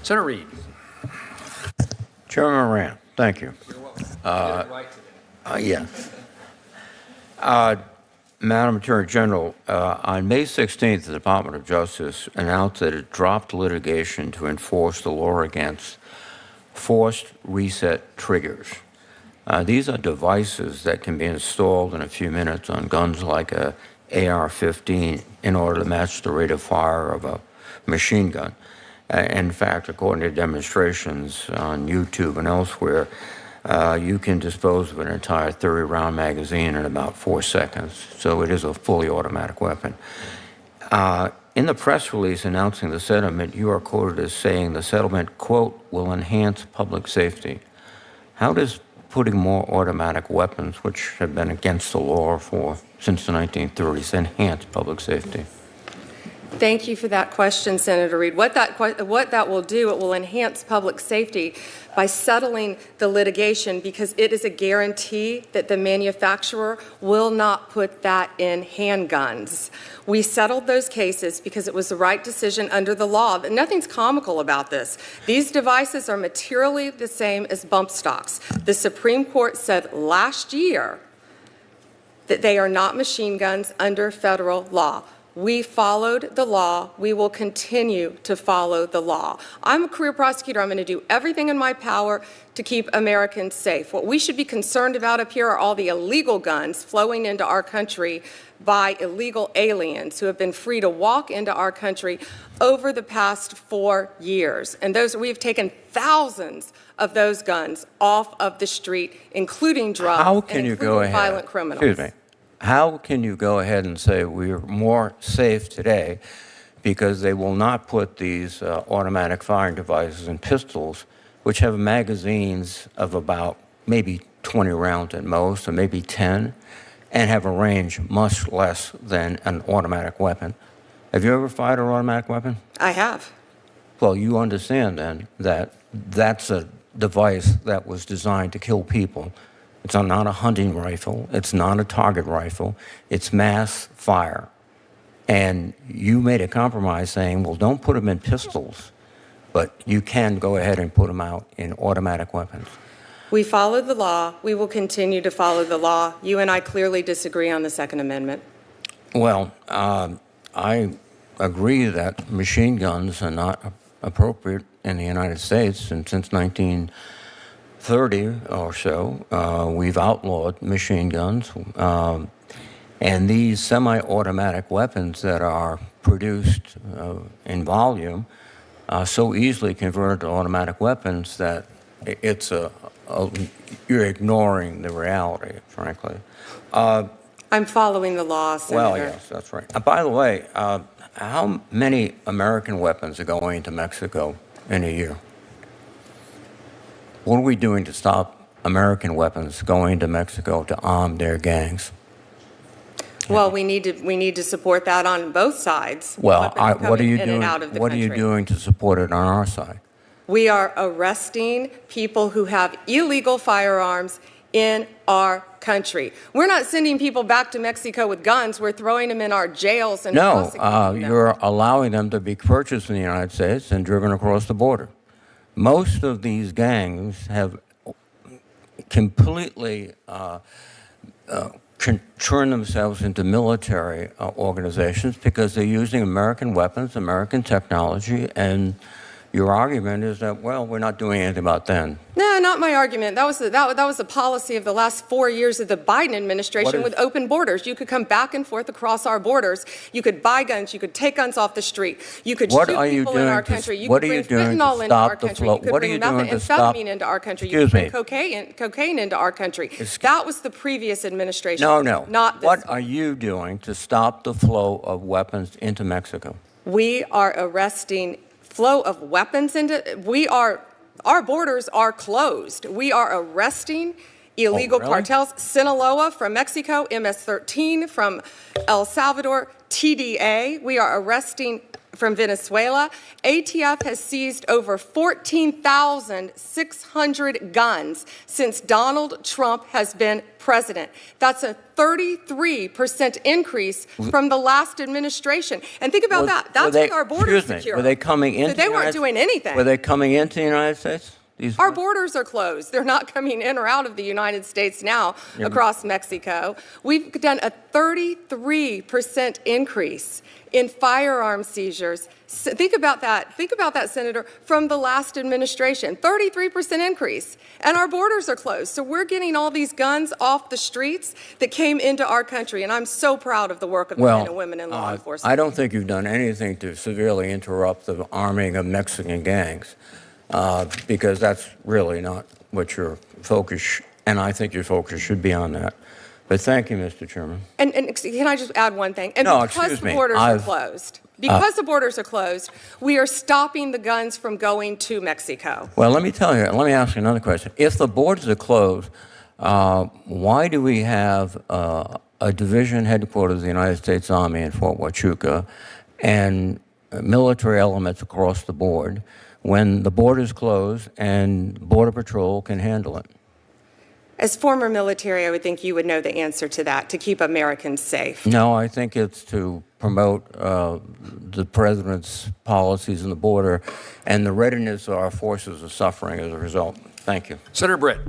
Senator Reid. Chairman Moran, thank you. You're welcome. You got it right today. Madam Attorney General, on May 16th, the Department of Justice announced that it dropped litigation to enforce the law against forced reset triggers. These are devices that can be installed in a few minutes on guns like a AR-15 in order to match the rate of fire of a machine gun. In fact, according to demonstrations on YouTube and elsewhere, you can dispose of an entire 30-round magazine in about 4 seconds. So it is a fully automatic weapon. In the press release announcing the settlement, you are quoted as saying the settlement, quote, will enhance public safety. How does putting more automatic weapons, which have been against the law since the 1930s, enhance public safety? Thank you for that question, Senator Reid. What that will do, it will enhance public safety by settling the litigation, because it is a guarantee that the manufacturer will not put that in handguns. We settled those cases because it was the right decision under the law. Nothing's comical about this. These devices are materially the same as bump stocks. The Supreme Court said last year that they are not machine guns under federal law. We followed the law. We will continue to follow the law. I'm a career prosecutor. I'm going to do everything in my power to keep Americans safe. What we should be concerned about up here are all the illegal guns flowing into our country by illegal aliens who have been free to walk into our country over the past 4 years. And we've taken thousands of those guns off of the street, including drugs and including violent criminals. Excuse me. How can you go ahead and say we're more safe today because they will not put these automatic firing devices and pistols, which have magazines of about maybe 20 rounds at most, or maybe 10, and have a range much less than an automatic weapon? Have you ever fired an automatic weapon? I have. Well, you understand then that that's a device that was designed to kill people. It's not a hunting rifle. It's not a target rifle. It's mass fire. And you made a compromise saying, well, don't put them in pistols, but you can go ahead and put them out in automatic weapons. We followed the law. We will continue to follow the law. You and I clearly disagree on the Second Amendment. Well, I agree that machine guns are not appropriate in the United States, and since 1930 or so, we've outlawed machine guns. And these semi-automatic weapons that are produced in volume are so easily converted to automatic weapons that it's you're ignoring the reality, frankly. I'm following the law, Senator. Well, yes, that's right. By the way, how many American weapons are going into Mexico in a year? What are we doing to stop American weapons going to Mexico to arm their gangs? Well, we need to support that on both sides. Well, what are you doing? What are you doing to support it on our side? We are arresting people who have illegal firearms in our country. We're not sending people back to Mexico with guns. We're throwing them in our jails and prosecuting them. You're allowing them to be purchased in the United States and driven across the border. Most of these gangs have completely turned themselves into military organizations because they're using American weapons, American technology, and your argument is that, well, we're not doing anything about them. No, not my argument. That was the policy of the last 4 years of the Biden administration with open borders. You could come back and forth across our borders. You could buy guns. You could take guns off the street. You could shoot people in our country. You could bring fentanyl into our country. You could bring methamphetamine into our country. You could bring cocaine into our country. That was the previous administration. No, not this. What are you doing to stop the flow of weapons into Mexico? We are arresting flow of weapons into. Our borders are closed. We are arresting illegal cartels. Sinaloa from Mexico, MS-13 from El Salvador, TDA. We are arresting from Venezuela. ATF has seized over 14,600 guns since Donald Trump has been president. That's a 33% increase from the last administration. And think about that. That's with our borders secure. Were they coming into they weren't doing anything. Were they coming into the United States? Our borders are closed. They're not coming in or out of the United States now across Mexico. We've done a 33% increase in firearm seizures. Think about that. Think about that, Senator, from the last administration. 33% increase. And our borders are closed. So we're getting all these guns off the streets that came into our country. And I'm so proud of the work of the men and women in law enforcement. I don't think you've done anything to severely interrupt the arming of Mexican gangs. Because that's really not what your focus, and I think your focus should be on that. But thank you, Mr. Chairman. And can I just add one thing? And no, because the borders are closed, the borders are closed, we are stopping the guns from going to Mexico. Well, let me ask you another question. If the borders are closed, why do we have a division headquarters of the United States Army in Fort Huachuca and military elements across the board when the borders close and Border Patrol can handle it? As former military, I would think you would know the answer to that, to keep Americans safe. No, I think it's to promote the president's policies on the border, and the readiness of our forces are suffering as a result. Thank you. Senator Britt.